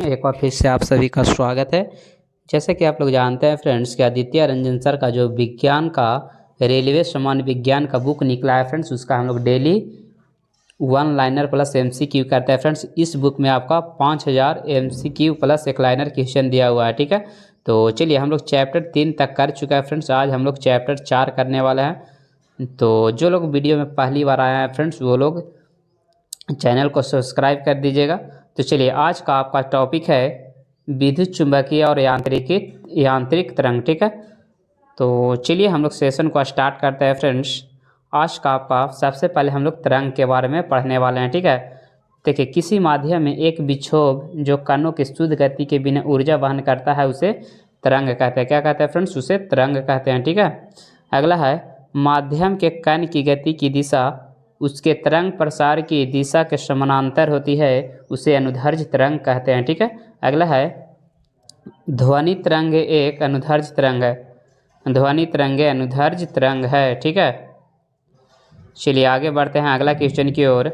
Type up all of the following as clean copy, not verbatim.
एक बार फिर से आप सभी का स्वागत है। जैसे कि आप लोग जानते हैं फ्रेंड्स कि आदित्य रंजन सर का जो विज्ञान का रेलवे सामान्य विज्ञान का बुक निकला है फ्रेंड्स, उसका हम लोग daily one liner plus MCQ करते हैं फ्रेंड्स। इस बुक में आपका 5000 एमसीक्यू प्लस एक लाइनर क्वेश्चन दिया हुआ है, ठीक है। तो चलिए हम लोग चैप्टर 3 तक कर चुका है फ्रेंड्स। आज हम लोग चैप्टर 4 करने वाले हैं। तो जो लोग वीडियो में पहली बार आए हैं फ्रेंड्स, वो लोग चैनल को सब्सक्राइब कर दीजिएगा। तो चलिए आज का आपका टॉपिक है विद्युत चुंबकीय और यांत्रिक तरंग, ठीक है। तो चलिए हम लोग सेशन को स्टार्ट करते हैं फ्रेंड्स। आज का आपका सबसे पहले हम लोग तरंग के बारे में पढ़ने वाले हैं, ठीक है। देखिए, किसी माध्यम में एक विक्षोभ जो कणों की शुद्ध गति के बिना ऊर्जा वहन करता है उसे तरंग कहते हैं। क्या कहते हैं फ्रेंड्स? उसे तरंग कहते हैं, ठीक है। अगला है माध्यम के कण की गति की दिशा उसके तरंग प्रसार की दिशा के समानांतर होती है, उसे अनुदैर्ध्य तरंग कहते हैं, ठीक है। अगला है ध्वनि तरंग एक अनुदैर्ध्य तरंग है। ध्वनि तरंग अनुदैर्ध्य तरंग है, ठीक है। चलिए आगे बढ़ते हैं अगला क्वेश्चन की ओर।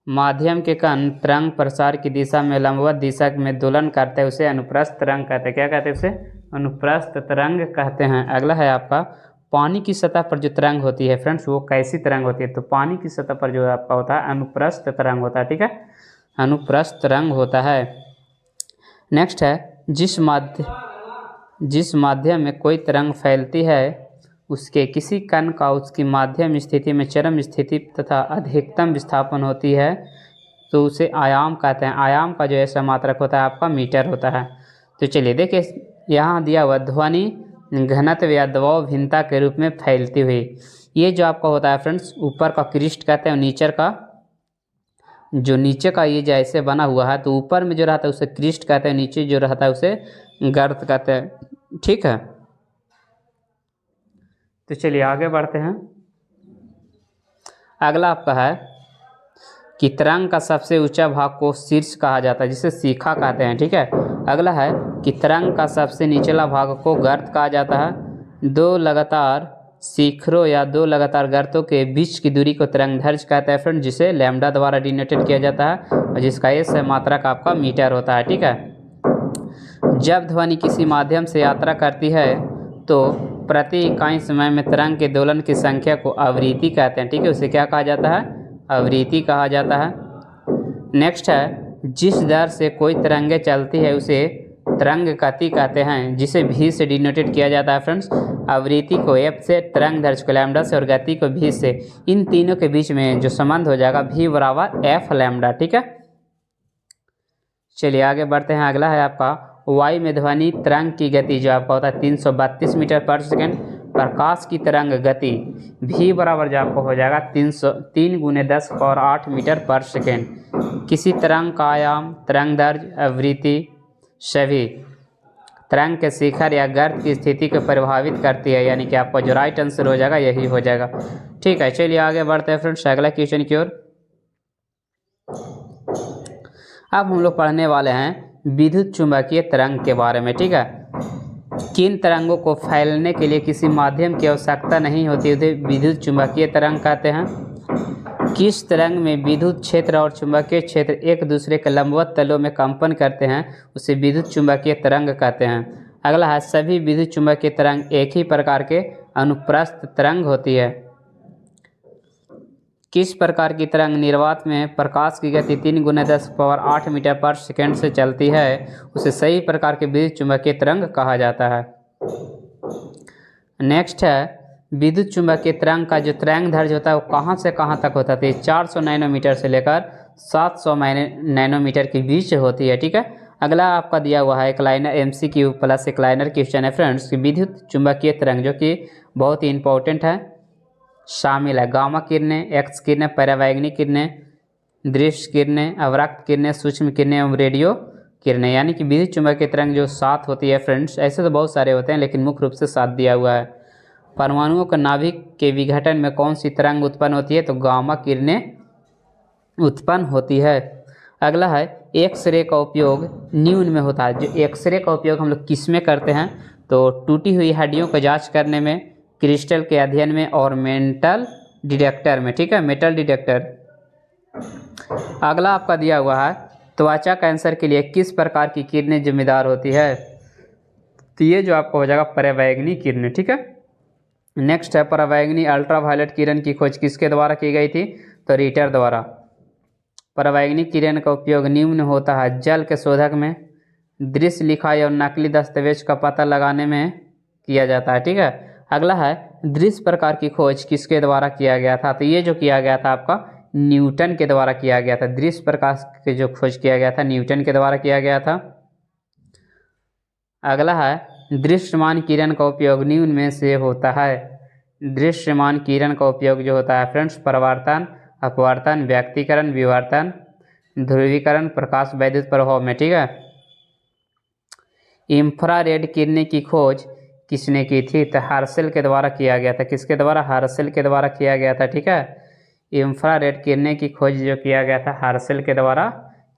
माध्यम के कण तरंग प्रसार की दिशा में लंबवत दिशा में दोलन करते हैं, उसे अनुप्रस्थ तरंग कहते हैं। क्या कहते हैं? उसे अनुप्रस्थ तरंग कहते हैं। अगला है आपका पानी की सतह पर जो तरंग होती है फ्रेंड्स, वो कैसी तरंग होती है? तो पानी की सतह पर जो आपका होता है अनुप्रस्थ तरंग होता है, ठीक है। अनुप्रस्थ तरंग होता है। नेक्स्ट है जिस माध्यम में कोई तरंग फैलती है उसके किसी कण का उसकी माध्यम स्थिति में चरम स्थिति तथा अधिकतम विस्थापन होती है तो उसे आयाम कहते हैं। आयाम का जो ऐसा मात्रक होता है आपका मीटर होता है। तो चलिए देखिए, यहाँ दिया हुआ ध्वनि घनत्व या दबाव भिन्नता के रूप में फैलती हुई, ये जो आपका होता है फ्रेंड्स, ऊपर का क्रिस्ट कहते हैं, नीचे का जो नीचे का ये जैसे बना हुआ है, तो ऊपर में जो रहता है उसे क्रिस्ट कहते हैं, नीचे जो रहता है उसे गर्त कहते हैं, ठीक है। तो चलिए आगे बढ़ते हैं। अगला आपका है कि तरंग का सबसे ऊंचा भाग को शीर्ष कहा जाता है, जिसे शिखा कहते हैं, ठीक है। अगला है कि तरंग का सबसे निचला भाग को गर्त कहा जाता है। दो लगातार शिखरों या दो लगातार गर्तों के बीच की दूरी को तरंगदैर्ध्य कहते हैं फ्रेंड, जिसे लैम्डा द्वारा डिनोटेड किया जाता है और जिसका एस मात्रक आपका मीटर होता है, ठीक है। जब ध्वनि किसी माध्यम से यात्रा करती है तो प्रति इकाई समय में तरंग के दोलन की संख्या को आवृत्ति कहते हैं, ठीक है। उसे क्या कहा जाता है? आवृत्ति कहा जाता है। नेक्स्ट है जिस दर से कोई तरंगे चलती है उसे तरंग गति कहते हैं, जिसे भी से डिनोटेड किया जाता है फ्रेंड्स। आवृत्ति को एफ से, तरंगदैर्ध्य को लैम्डा से और गति को भी से। इन तीनों के बीच में जो संबंध हो जाएगा भी बराबर एफ लैम्डा, ठीक है। चलिए आगे बढ़ते हैं। अगला है आपका वायु में ध्वनि तरंग की गति जो आपका होता है 332 मीटर पर सेकेंड। प्रकाश की तरंग गति भी बराबर जो आपको हो जाएगा 3 × 10⁸ मीटर पर सेकेंड। किसी तरंग का आयाम, तरंगदैर्ध्य, आवृत्ति सभी तरंग के शिखर या गर्त की स्थिति को प्रभावित करती है, यानी कि आपका जो राइट आंसर हो जाएगा यही हो जाएगा, ठीक है। चलिए आगे बढ़ते हैं फ्रेंड्स अगला क्वेश्चन की ओर। अब हम लोग पढ़ने वाले हैं विद्युत चुंबकीय तरंग के बारे में, ठीक है। किन तरंगों को फैलने के लिए किसी माध्यम की आवश्यकता नहीं होती उसे विद्युत चुंबकीय तरंग कहते हैं। किस तरंग में विद्युत क्षेत्र और चुंबकीय क्षेत्र एक दूसरे के लंबवत तलों में कंपन करते हैं उसे विद्युत चुंबकीय तरंग कहते हैं। अगला है सभी विद्युत चुंबकीय तरंग एक ही प्रकार के अनुप्रस्थ तरंग होती है। किस प्रकार की तरंग निर्वात में प्रकाश की गति 3 × 10⁸ मीटर पर सेकेंड से चलती है उसे सही प्रकार के विद्युत चुंबकीय तरंग कहा जाता है। नेक्स्ट है विद्युत चुंबकीय तरंग का जो तरंगदैर्ध्य होता है वो कहाँ से कहाँ तक होता है? 400 नैनोमीटर से लेकर 700 नैनोमीटर के बीच होती है, ठीक है। अगला आपका दिया हुआ है एक लाइनर एमसीक्यू प्लस एक लाइनर क्वेश्चन है फ्रेंड्स कि विद्युत चुंबकीय तरंग जो कि बहुत ही इंपॉर्टेंट है शामिल है गामा किरणें, एक्स किरणें, परावैंगनिक किरणें, दृश्य किरणें, अवरक्त किरणें, सूक्ष्म किरणें एवं रेडियो किरणें, यानी कि विद्युत चुंबकीय तरंग जो 7 होती है फ्रेंड्स। ऐसे तो बहुत सारे होते हैं लेकिन मुख्य रूप से 7 दिया हुआ है। परमाणुओं का नाभिक के विघटन में कौन सी तरंग उत्पन्न होती है? तो गामा किरणें उत्पन्न होती है। अगला है एक्सरे का उपयोग न्यून में होता है। जो एक्सरे का उपयोग हम लोग किस में करते हैं? तो टूटी हुई हड्डियों को जांच करने में, क्रिस्टल के अध्ययन में और मेटल डिटेक्टर में, ठीक है, मेटल डिटेक्टर। अगला आपका दिया हुआ है त्वचा कैंसर के लिए किस प्रकार की किरणें जिम्मेदार होती है? तो ये जो आपको हो जाएगा परावैंगनी किरणें, ठीक है। नेक्स्ट है परावैंगनी अल्ट्रावायलेट किरण की खोज किसके द्वारा की गई थी? तो रिटर द्वारा। परावैंगनी किरण का उपयोग निम्न होता है जल के शोधक में, दृश्य लिखाई और नकली दस्तावेज का पता लगाने में किया जाता है, ठीक है। अगला है दृश्य प्रकार की खोज किसके द्वारा किया गया था? तो ये जो किया गया था आपका न्यूटन के द्वारा किया गया था। दृश्य प्रकाश के जो खोज किया गया था न्यूटन के द्वारा किया गया था। अगला है दृश्यमान किरण का उपयोग निम्न में से होता है। दृश्यमान किरण का उपयोग जो होता है फ्रेंड्स परावर्तन, अपवर्तन, व्यक्तीकरण, विवर्तन, ध्रुवीकरण, प्रकाश वैद्युत प्रभाव में, ठीक है। इंफ्रारेड किरणें की खोज किसने की थी? तो हर्शेल के द्वारा किया गया था। किसके द्वारा? हर्शेल के द्वारा किया गया था, ठीक है। इंफ्रारेड किरणें की खोज जो किया गया था हर्शेल के द्वारा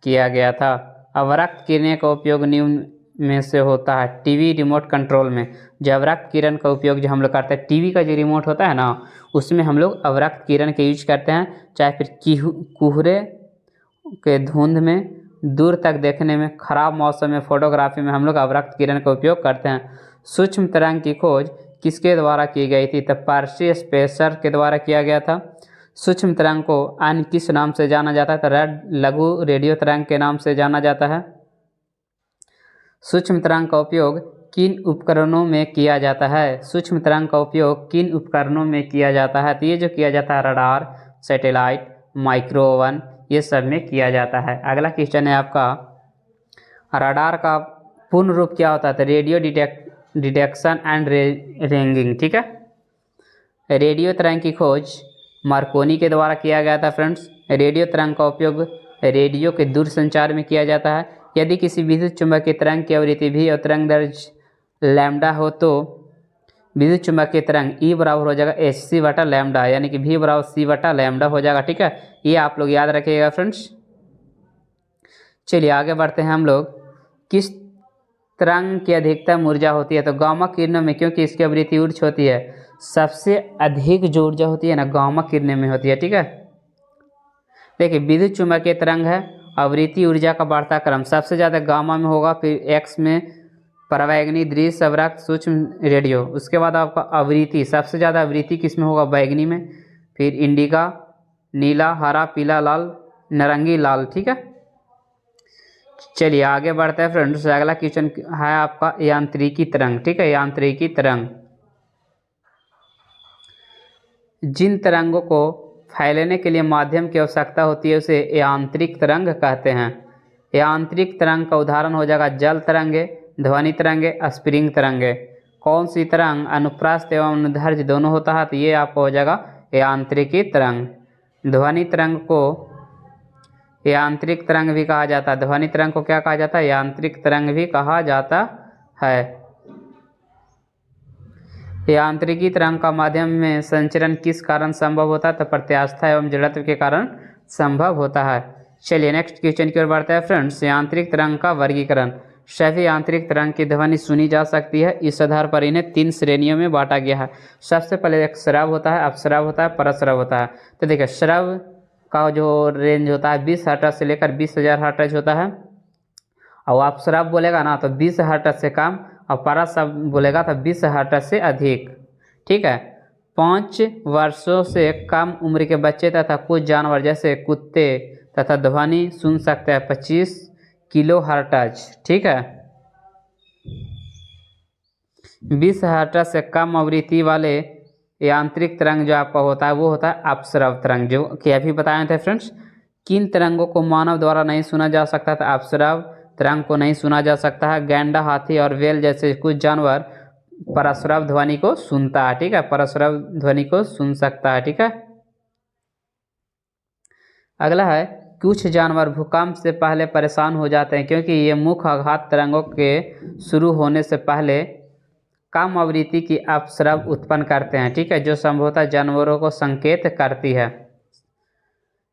किया गया था। अवरक्त किरणें का उपयोग निम्न में से होता है टीवी रिमोट कंट्रोल में। जो अवरक्त किरण का उपयोग जो हम लोग करते हैं, टीवी का जो रिमोट होता है ना, उसमें हम लोग अवरक्त किरण के यूज करते हैं। चाहे फिर कोहरे के धुंध में, दूर तक देखने में, खराब मौसम में, फोटोग्राफी में हम लोग अवरक्त किरण का उपयोग करते हैं। सूक्ष्म तरंग की खोज किसके द्वारा की गई थी? तो पर्सी स्पेसर के द्वारा किया गया था। सूक्ष्म तरंग को अन्य किस नाम से जाना जाता है? तो लघु रेडियो तरंग के नाम से जाना जाता है। सूक्ष्म तरंग का उपयोग किन उपकरणों में किया जाता है? सूक्ष्म तरंग का उपयोग किन उपकरणों में किया जाता है? तो ये जो किया जाता है रडार, सैटेलाइट, माइक्रोवन, ये सब में किया जाता है। अगला क्वेश्चन है आपका रडार का पूर्ण रूप क्या होता है? तो रेडियो डिटेक्शन एंड रेंजिंग, ठीक है। रेडियो तरंग की खोज मार्कोनी के द्वारा किया गया था फ्रेंड्स। रेडियो तरंग का उपयोग रेडियो के दूर संचार में किया जाता है। यदि किसी विद्युत चुम्बकीय तरंग की आवृत्ति भी और तरंग दैर्ध्य लैम्डा हो तो विद्युत चुम्बकीय तरंग E बराबर हो जाएगा hc बटा लैम्डा, यानी कि V बराबर c बटा लैम्डा हो जाएगा, ठीक है। ये आप लोग याद रखिएगा फ्रेंड्स। चलिए आगे बढ़ते हैं हम लोग। किस तरंग की अधिकतम ऊर्जा होती है? तो गामा किरणों में, क्योंकि इसकी आवृत्ति उच्च होती है, सबसे अधिक जो ऊर्जा होती है ना गामा किरणों में होती है, ठीक है। देखिए विद्युत चुम्बकीय तरंग है, आवृत्ति ऊर्जा का बढ़ता क्रम सबसे ज़्यादा गामा में होगा, फिर एक्स में परावैंगनी, दृश्य, अवरक्त, सूक्ष्म, रेडियो। उसके बाद आपका आवृत्ति सबसे ज़्यादा आवृत्ति किस में होगा? बैगनी में, फिर इंडिका, नीला, हरा, पीला, लाल, नारंगी, लाल, ठीक है। चलिए आगे बढ़ते हैं फ्रेंड्स। अगला क्वेश्चन है आपका यांत्रिकी तरंग, ठीक है। यांत्रिकी तरंग जिन तरंगों को फैलने के लिए माध्यम की आवश्यकता होती है उसे यांत्रिक तरंग कहते हैं। यांत्रिक तरंग का उदाहरण हो जाएगा जल तरंगे, ध्वनि तरंगे, स्प्रिंग तरंगे। कौन सी तरंग अनुप्रास्त एवं अनुदैर्ध्य दोनों होता है? तो ये आपको हो जाएगा यांत्रिकी तरंग। ध्वनि तरंग को यांत्रिक तरंग भी कहा जाता है। ध्वनि तरंग को क्या कहा जाता है? यांत्रिक तरंग भी कहा जाता है। यांत्रिकी तरंग का माध्यम में संचरण किस कारण संभव होता है? तो प्रत्यास्था एवं जड़त्व के कारण संभव होता है। चलिए नेक्स्ट क्वेश्चन की ओर बढ़ते हैं फ्रेंड्स। यांत्रिक तरंग का वर्गीकरण। सभी यांत्रिक तरंग की ध्वनि सुनी जा सकती है। इस आधार पर इन्हें 3 श्रेणियों में बांटा गया है। सबसे पहले एक श्रव्य होता है, अपश्रव्य होता है, परश्रव्य होता है। तो देखिए श्रव्य का जो रेंज होता है 20 हर्ट्ज से लेकर 20,000 हर्ट्ज होता है, और आप श्रव्य बोलेगा ना तो 20 हर्ट्ज से कम, और परश्रव्य बोलेगा तो 20 हर्ट्ज से अधिक, ठीक है। 5 वर्षों से कम उम्र के बच्चे तथा कुछ जानवर जैसे कुत्ते तथा ध्वनि सुन सकते हैं 25 किलो हर्ट्ज, ठीक है। 20 हर्ट्ज से कम आवृत्ति वाले यांत्रिक तरंग जो आपका होता है वो होता है अपश्रव्य तरंग, जो कि अभी बताए थे फ्रेंड्स। किन तरंगों को मानव द्वारा नहीं सुना जा सकता था? अपश्रव्य तरंग को नहीं सुना जा सकता है। गैंडा, हाथी और व्हेल जैसे कुछ जानवर परश्रव्य ध्वनि को सुनता है, ठीक है। परश्रव्य ध्वनि को सुन सकता है, ठीक है। अगला है कुछ जानवर भूकंप से पहले परेशान हो जाते हैं क्योंकि ये मुख्य आघात तरंगों के शुरू होने से पहले कम आवृत्ति की अपश्रव्य उत्पन्न करते हैं, ठीक है, जो संभवतः जानवरों को संकेत करती है।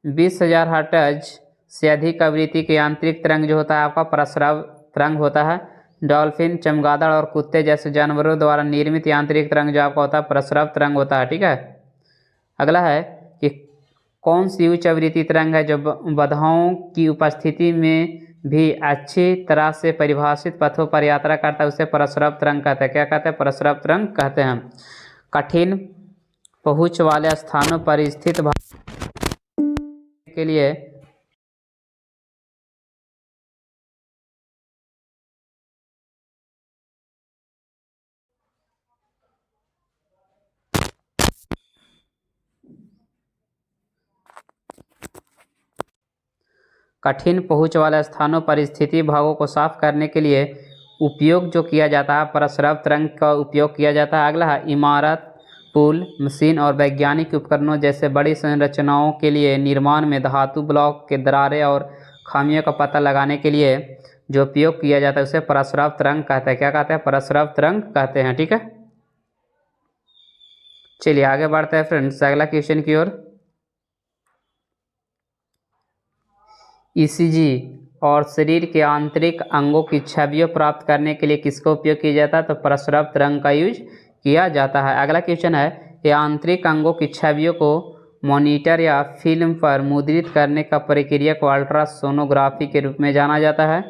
20,000 हर्ट्ज से अधिक आवृत्ति की यांत्रिक तरंग जो होता है आपका परश्रव्य तरंग होता है। डॉल्फिन, चमगादड़ और कुत्ते जैसे जानवरों द्वारा निर्मित यांत्रिक तरंग जो आपका होता है परश्रव्य तरंग होता है, ठीक है। अगला है कि कौन सी उच्च आवृत्ति तरंग है जो बाधाओं की उपस्थिति में भी अच्छी तरह से परिभाषित पथों पर यात्रा करता है, उसे प्रस्रव तरंग कहते हैं। क्या कहते हैं? प्रस्रव तरंग कहते हैं। कठिन पहुंच वाले स्थानों पर स्थित के लिए कठिन पहुंच वाले स्थानों पर स्थिति भागों को साफ करने के लिए उपयोग जो किया जाता है, प्रस्रव तरंग का उपयोग किया जाता है। अगला है इमारत, पुल, मशीन और वैज्ञानिक उपकरणों जैसे बड़ी संरचनाओं के लिए निर्माण में धातु ब्लॉक के दरारें और खामियों का पता लगाने के लिए जो उपयोग किया जाता है उसे प्रस्रव तरंग कहते हैं। क्या कहते हैं? प्रस्रव तरंग कहते हैं। ठीक है, चलिए आगे बढ़ते हैं फ्रेंड्स अगला क्वेश्चन की ओर। ईसीजी और शरीर के आंतरिक अंगों की छवियों प्राप्त करने के लिए किसका उपयोग किया जाता है? तो प्रस्रव तरंग का यूज किया जाता है। अगला क्वेश्चन है, ये आंतरिक अंगों की छवियों को मॉनिटर या फिल्म पर मुद्रित करने का प्रक्रिया को अल्ट्रासोनोग्राफी के रूप में जाना जाता है।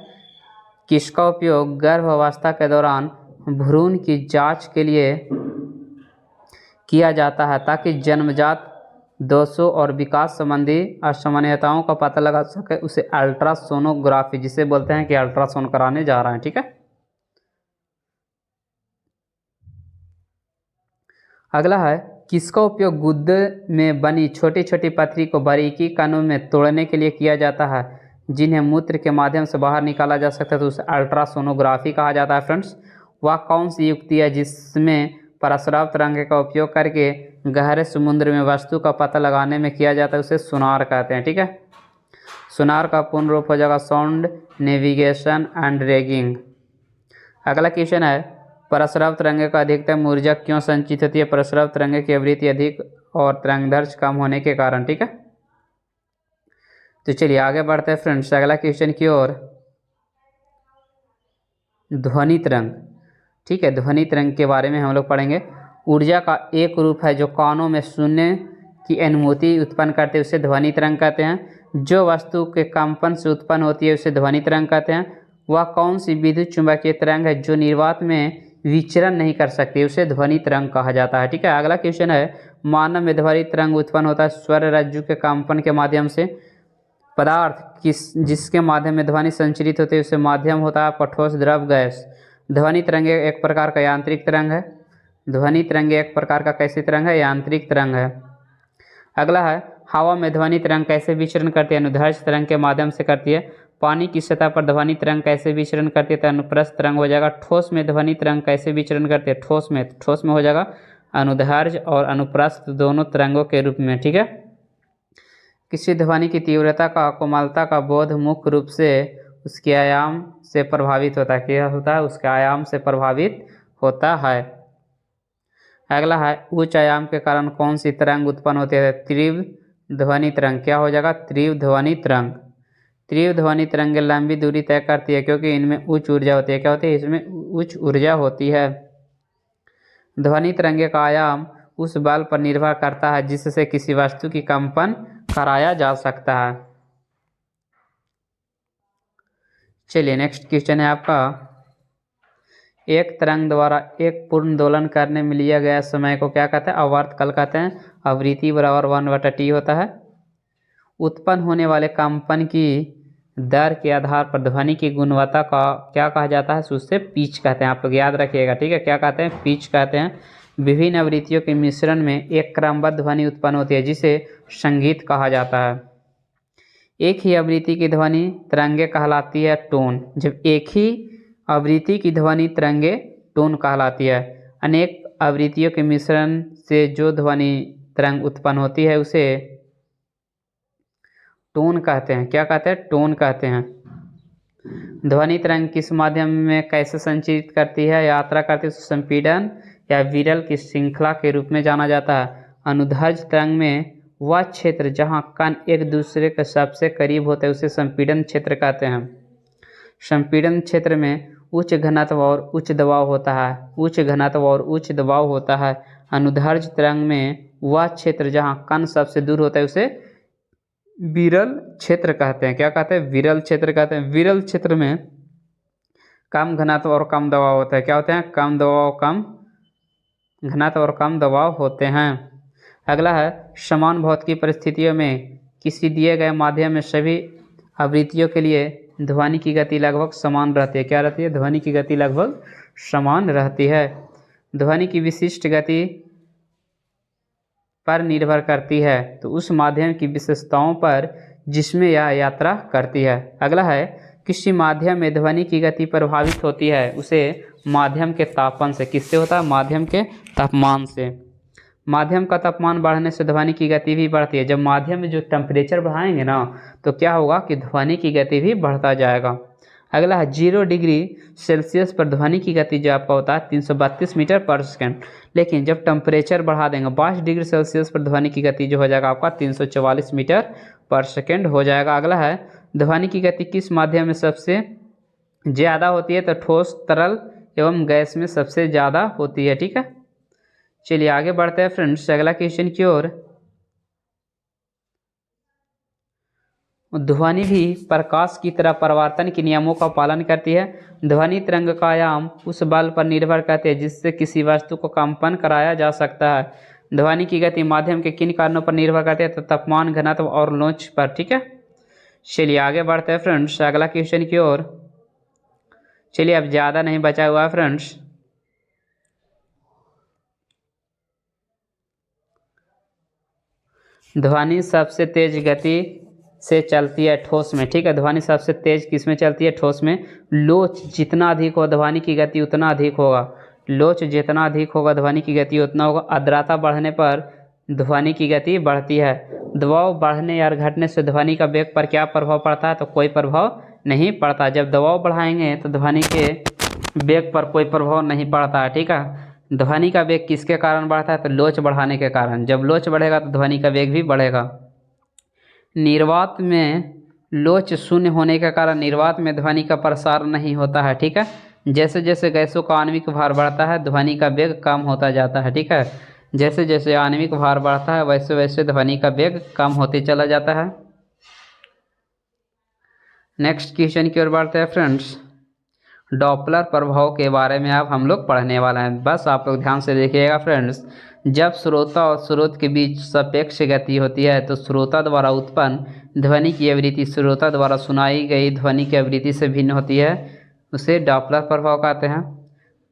किसका उपयोग गर्भावस्था के दौरान भ्रूण की जांच के लिए किया जाता है ताकि जन्मजात दोषों और विकास संबंधी असामान्यताओं का पता लगा सके, उसे अल्ट्रासोनोग्राफी जिसे बोलते हैं कि अल्ट्रासाउंड कराने जा रहे हैं। ठीक है, अगला है, किसका उपयोग गुर्दे में बनी छोटी छोटी पथरी को बारीकी कणों में तोड़ने के लिए किया जाता है, जिन्हें मूत्र के माध्यम से बाहर निकाला जा सकता है, तो उसे अल्ट्रासोनोग्राफी कहा जाता है। फ्रेंड्स, वह कौन सी युक्ति है जिसमें प्रस्रव तरंग का उपयोग करके गहरे समुद्र में वस्तु का पता लगाने में किया जाता है, उसे सोनार कहते हैं। ठीक है, सोनार का पूर्ण रूप हो जाएगा साउंड नेविगेशन एंड रैगिंग। अगला क्वेश्चन है, प्रस्रव तरंग का अधिकतम ऊर्जा क्यों संचित होती है? प्रस्रव तरंग की आवृत्ति अधिक और तरंगदैर्घ्य कम होने के कारण। ठीक है, तो चलिए आगे बढ़ते हैं फ्रेंड्स अगला क्वेश्चन की ओर। ध्वनि तरंग। ठीक है, ध्वनि तरंग के बारे में हम लोग पढ़ेंगे। ऊर्जा का एक रूप है जो कानों में सुनने की अनुभूति उत्पन्न करते हैं, उसे ध्वनि तरंग कहते हैं। जो वस्तु के कंपन से उत्पन्न होती है उसे ध्वनि तरंग कहते हैं। वह कौन सी विद्युत चुंबकीय तरंग है जो निर्वात में विचरण नहीं कर सकती, उसे ध्वनि तरंग कहा जाता है। ठीक है, अगला क्वेश्चन है, मानव में ध्वनि तरंग उत्पन्न होता है स्वर रज्जु के कंपन के माध्यम से। पदार्थ जिसके माध्यम में ध्वनि संचरित होती है उसे माध्यम होता है ठोस, द्रव, गैस। ध्वनि तरंग एक प्रकार का यांत्रिक तरंग है। ध्वनि तरंग एक प्रकार का कैसी तरंग है? यांत्रिक तरंग है। अगला है, हवा में ध्वनि तरंग कैसे विचरण करती है? अनुदैर्घ्य तरंग के माध्यम से करती है। पानी की सतह पर ध्वनि तरंग कैसे विचरण करती है? तो अनुप्रस्थ तरंग हो जाएगा। ठोस में ध्वनि तरंग कैसे विचरण करती है? ठोस में हो जाएगा अनुदैर्घ्य और अनुप्रस्थ दोनों तरंगों के रूप में। ठीक है, किसी ध्वनि की तीव्रता का कोमलता का बोध मुख्य रूप से उसके आयाम से प्रभावित होता है। क्या होता है? उसके आयाम से प्रभावित होता है। अगला है, उच्च आयाम के कारण कौन सी तरंग उत्पन्न होती है? तीव्र ध्वनि तरंग। क्या हो जाएगा? तीव्र ध्वनि तरंग। तीव्र ध्वनि तरंगें लंबी दूरी तय करती है क्योंकि इनमें उच्च ऊर्जा होती है। क्या होती है? इसमें उच्च ऊर्जा होती है। ध्वनि तरंगे का आयाम उस बल पर निर्भर करता है जिससे किसी वस्तु की कंपन कराया जा सकता है। चलिए नेक्स्ट क्वेश्चन है आपका, एक तरंग द्वारा एक पूर्ण दोलन करने में लिया गया समय को क्या कहते हैं? आवर्तकाल कहते हैं। आवृत्ति बराबर 1/t होता है। उत्पन्न होने वाले कंपन की दर के आधार पर ध्वनि की गुणवत्ता का क्या कहा जाता है? उससे पिच कहते हैं। आप लोग याद रखिएगा। ठीक है, क्या कहते हैं? पिच कहते हैं। विभिन्न आवृत्तियों के मिश्रण में एक क्रमबद्ध ध्वनि उत्पन्न होती है जिसे संगीत कहा जाता है। एक ही आवृत्ति की ध्वनि तरंगे कहलाती है टोन। जब एक ही आवृत्ति की ध्वनि तरंगे टोन कहलाती है। अनेक आवृत्तियों के मिश्रण से जो ध्वनि तरंग उत्पन्न होती है उसे टोन कहते हैं। क्या कहते हैं? टोन कहते हैं। ध्वनि तरंग किस माध्यम में कैसे संचरित करती है, यात्रा करती है? संपीड़न या विरल की श्रृंखला के रूप में जाना जाता है। अनुदैर्घ्य तरंग में वह क्षेत्र जहां कण एक दूसरे के सबसे करीब होते हैं उसे संपीड़न क्षेत्र कहते हैं। संपीड़न क्षेत्र में उच्च घनत्व और उच्च दबाव होता है। उच्च घनत्व और उच्च दबाव होता है। अनुदैर्घ्य तरंग में वह क्षेत्र जहां कण सबसे दूर होता है उसे विरल क्षेत्र कहते हैं। क्या कहते हैं? विरल क्षेत्र कहते हैं। विरल क्षेत्र में कम घनत्व और कम दबाव होता है। क्या होते हैं? कम दबाव, कम घनत्व और कम दबाव होते हैं। अगला है समान भौतिकी परिस्थितियों में किसी दिए गए माध्यम में सभी आवृत्तियों के लिए ध्वनि की गति लगभग समान रहती है। क्या रहती है? ध्वनि की गति लगभग समान रहती है। ध्वनि की विशिष्ट गति पर निर्भर करती है तो उस माध्यम की विशेषताओं पर जिसमें यह यात्रा करती है। अगला है किसी माध्यम में ध्वनि की गति प्रभावित होती है उसे माध्यम के तापमान से। किससे होता है? माध्यम के तापमान से। माध्यम का तापमान बढ़ने से ध्वनि की गति भी बढ़ती है। जब माध्यम में जो टेम्परेचर बढ़ाएंगे ना तो क्या होगा कि ध्वनि की गति भी बढ़ता जाएगा। अगला है 0 डिग्री सेल्सियस पर ध्वनि की गति जो आपका होता है 332 मीटर पर सेकेंड, लेकिन जब टेम्परेचर बढ़ा देंगे 22 डिग्री सेल्सियस पर ध्वनि की गति जो हो जाएगा आपका 344 मीटर पर सेकेंड हो जाएगा। अगला है ध्वनि की गति किस माध्यम में सबसे ज़्यादा होती है? तो ठोस, तरल एवं गैस में सबसे ज़्यादा होती है। ठीक है, चलिए आगे बढ़ते हैं फ्रेंड्स अगला क्वेश्चन की ओर। ध्वनि भी प्रकाश की तरह परावर्तन के नियमों का पालन करती है। ध्वनि तरंग का आयाम उस बल पर निर्भर करते हैं जिससे किसी वस्तु को कंपन कराया जा सकता है। ध्वनि की गति माध्यम के किन कारणों पर निर्भर करती है? तो तापमान, घनत्व और लोच पर। ठीक है, चलिए आगे बढ़ते हैं फ्रेंड्स अगला क्वेश्चन की ओर। चलिए अब ज़्यादा नहीं बचा हुआ है फ्रेंड्स। ध्वनि सबसे तेज गति से चलती है ठोस में। ठीक है, ध्वनि सबसे तेज किस में चलती है? ठोस में। लोच जितना अधिक हो ध्वनि की गति उतना अधिक होगा। लोच जितना अधिक होगा ध्वनि की गति उतना होगा। आर्द्रता बढ़ने पर ध्वनि की गति बढ़ती है। दबाव बढ़ने या घटने से ध्वनि का वेग पर क्या प्रभाव पड़ता है? तो कोई प्रभाव नहीं पड़ता। जब दबाव बढ़ाएंगे तो ध्वनि के वेग पर कोई प्रभाव नहीं पड़ता है। ठीक है, ध्वनि का वेग किसके कारण बढ़ता है? तो लोच बढ़ाने के कारण। जब लोच बढ़ेगा तो ध्वनि का वेग भी बढ़ेगा। निर्वात में लोच शून्य होने के कारण निर्वात में ध्वनि का प्रसार नहीं होता है। ठीक है, जैसे जैसे गैसों का आणविक भार बढ़ता है ध्वनि का वेग कम होता जाता है। ठीक है, जैसे जैसे आणविक भार बढ़ता है वैसे वैसे ध्वनि का वेग कम होते चला जाता है। नेक्स्ट क्वेश्चन की ओर बढ़ते हैं फ्रेंड्स। डॉपलर प्रभाव के बारे में अब हम लोग पढ़ने वाले हैं। बस आप लोग ध्यान से देखिएगा फ्रेंड्स। जब श्रोता और स्रोत के बीच सापेक्ष गति होती है तो श्रोता द्वारा उत्पन्न ध्वनि की आवृत्ति श्रोता द्वारा सुनाई गई ध्वनि की आवृत्ति से भिन्न होती है, उसे डॉपलर प्रभाव कहते हैं।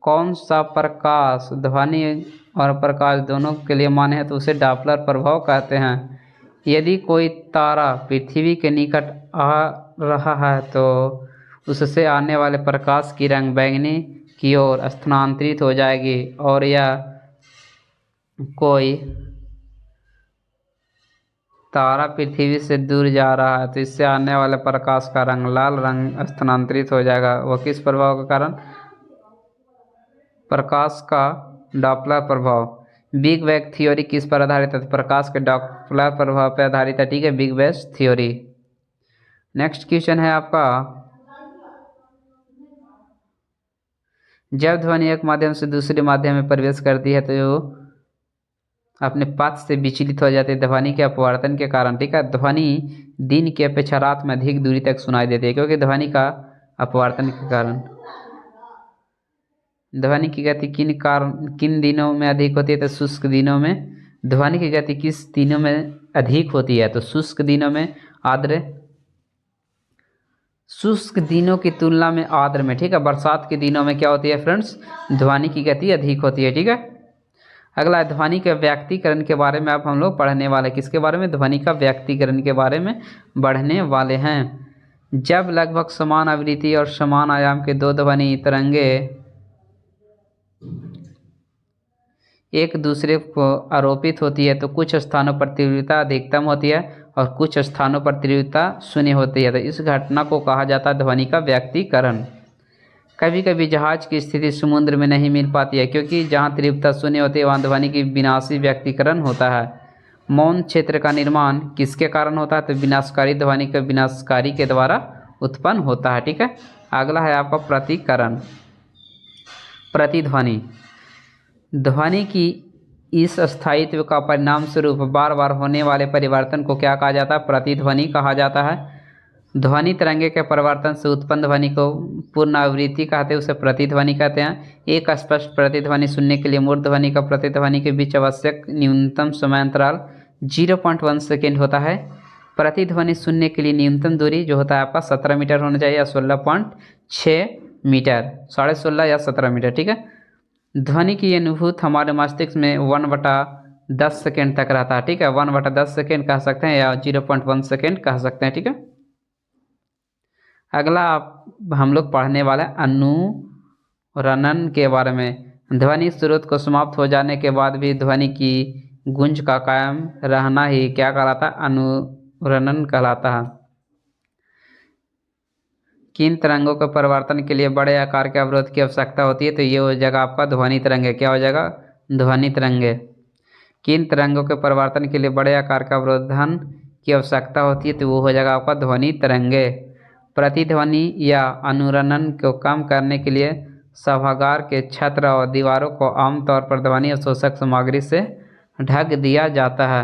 कौन सा प्रकाश ध्वनि और प्रकाश दोनों के लिए मान्य है तो उसे डॉपलर प्रभाव कहते हैं। यदि कोई तारा पृथ्वी के निकट आ रहा है तो उससे आने वाले प्रकाश की रंग बैंगनी की ओर स्थानांतरित हो जाएगी, और यह कोई तारा पृथ्वी से दूर जा रहा है तो इससे आने वाले प्रकाश का रंग लाल रंग स्थानांतरित हो जाएगा। वह किस प्रभाव के कारण? प्रकाश का डॉपलर प्रभाव। बिग बैंग थ्योरी किस पर आधारित है? तो प्रकाश के डॉपलर प्रभाव पर आधारित है। ठीक है, big bang theory. Next question है आपका, जब ध्वनि एक माध्यम से दूसरे माध्यम में प्रवेश करती है तो अपने पथ से विचलित हो जाती है ध्वनि के अपवर्तन के कारण। ठीक है, ध्वनि दिन की अपेक्षा रात में अधिक दूरी तक सुनाई देती है क्योंकि ध्वनि का अपवर्तन के कारण। ध्वनि की गति किन दिनों में अधिक होती है? तो शुष्क दिनों में। ध्वनि की गति किस दिनों में अधिक होती है? तो शुष्क दिनों में, आर्द्र शुष्क दिनों की तुलना में आर्द्र में। ठीक है, बरसात के दिनों में क्या होती है फ्रेंड्स? ध्वनि की गति अधिक होती है। ठीक है, अगला ध्वनि के व्यक्तीकरण के बारे में अब हम लोग पढ़ने वाले। किसके बारे में? ध्वनि का व्यक्तीकरण के बारे में पढ़ने वाले हैं। जब लगभग समान आवृत्ति और समान आयाम के दो ध्वनि तरंगे एक दूसरे को आरोपित होती है तो कुछ स्थानों पर तीव्रता अधिकतम होती है और कुछ स्थानों पर तीव्रता शून्य होती है। तो इस घटना को कहा जाता है ध्वनि का व्यक्तीकरण। कभी कभी जहाज की स्थिति समुद्र में नहीं मिल पाती है क्योंकि जहाँ तीव्रता शून्य होती है वहाँ ध्वनि की विनाशी व्यक्तीकरण होता है। मौन क्षेत्र का निर्माण किसके कारण होता है? तो विनाशकारी ध्वनि के विनाशकारी के द्वारा उत्पन्न होता है। ठीक है, अगला है आपका प्रतिकरण। प्रतिध्वनि ध्वनि की इस स्थायित्व का परिणाम स्वरूप बार बार होने वाले परिवर्तन को क्या कहा जाता है? प्रतिध्वनि कहा जाता है। ध्वनि तरंगे के परिवर्तन से उत्पन्न ध्वनि को पुनरावृत्ति कहते हैं, उसे प्रतिध्वनि कहते हैं। एक स्पष्ट प्रतिध्वनि सुनने के लिए मूर्धध्वनि का प्रतिध्वनि के बीच आवश्यक न्यूनतम समय अंतराल 0.1 सेकेंड होता है। प्रतिध्वनि सुनने के लिए न्यूनतम दूरी जो होता है आपका 17 मीटर होना चाहिए या 16.6 मीटर, 16.5 या 17 मीटर, ठीक है। ध्वनि की अनुभूति हमारे मस्तिष्क में 1/10 सेकेंड तक रहता है, ठीक है। 1/10 सेकेंड कह सकते हैं या 0.1 सेकेंड कह सकते हैं, ठीक है। अगला हम लोग पढ़ने वाला है अनुरणन के बारे में। ध्वनि स्रोत को समाप्त हो जाने के बाद भी ध्वनि की गूंज का कायम रहना ही क्या कहलाता है? अनुरणन कहलाता है। किन तरंगों के परिवर्तन के लिए बड़े आकार के अवरोध की आवश्यकता होती है? तो ये हो जाएगा आपका ध्वनि तरंगे। क्या हो जाएगा? ध्वनि तरंगे। किन तरंगों के परिवर्तन के लिए बड़े आकार का अवरोधन की आवश्यकता होती है? तो वो हो जाएगा आपका ध्वनि तरंगे। प्रतिध्वनि या अनुरणन को कम करने के लिए सभागार के छत्र और दीवारों को आमतौर पर ध्वनि अवशोषक सामग्री से ढक दिया जाता है।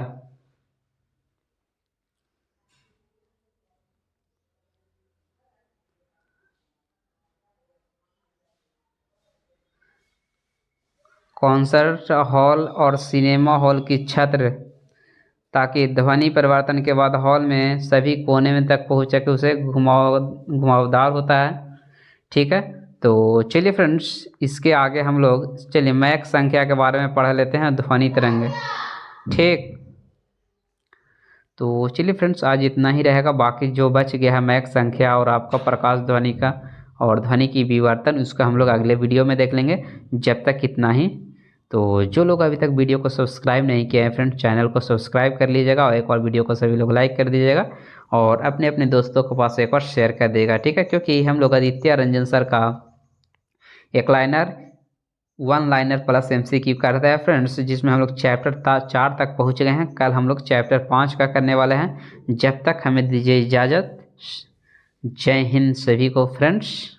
कॉन्सर्ट हॉल और सिनेमा हॉल की छत्र ताकि ध्वनि परिवर्तन के बाद हॉल में सभी कोने में तक पहुँच सके, उसे घुमावदार होता है, ठीक है। तो चलिए फ्रेंड्स, इसके आगे हम लोग चलिए मैक संख्या के बारे में पढ़ लेते हैं, ध्वनि तरंगे, ठीक। तो चलिए फ्रेंड्स, आज इतना ही रहेगा। बाकी जो बच गया है मैक संख्या और आपका प्रकाश ध्वनि का और ध्वनि की विवर्तन, उसका हम लोग अगले वीडियो में देख लेंगे। जब तक इतना ही। तो जो लोग अभी तक वीडियो को सब्सक्राइब नहीं किए हैं फ्रेंड्स, चैनल को सब्सक्राइब कर लीजिएगा और एक और वीडियो को सभी लोग लाइक कर दीजिएगा और अपने अपने दोस्तों के पास एक और शेयर कर देगा, ठीक है। क्योंकि हम लोग आदित्य रंजन सर का एक लाइनर 1 लाइनर प्लस MCQ करते हैं फ्रेंड्स, जिसमें हम लोग चैप्टर 4 तक पहुँच गए हैं। कल हम लोग चैप्टर 5 का करने वाले हैं। जब तक हमें दीजिए इजाज़त। जय हिंद सभी को फ्रेंड्स।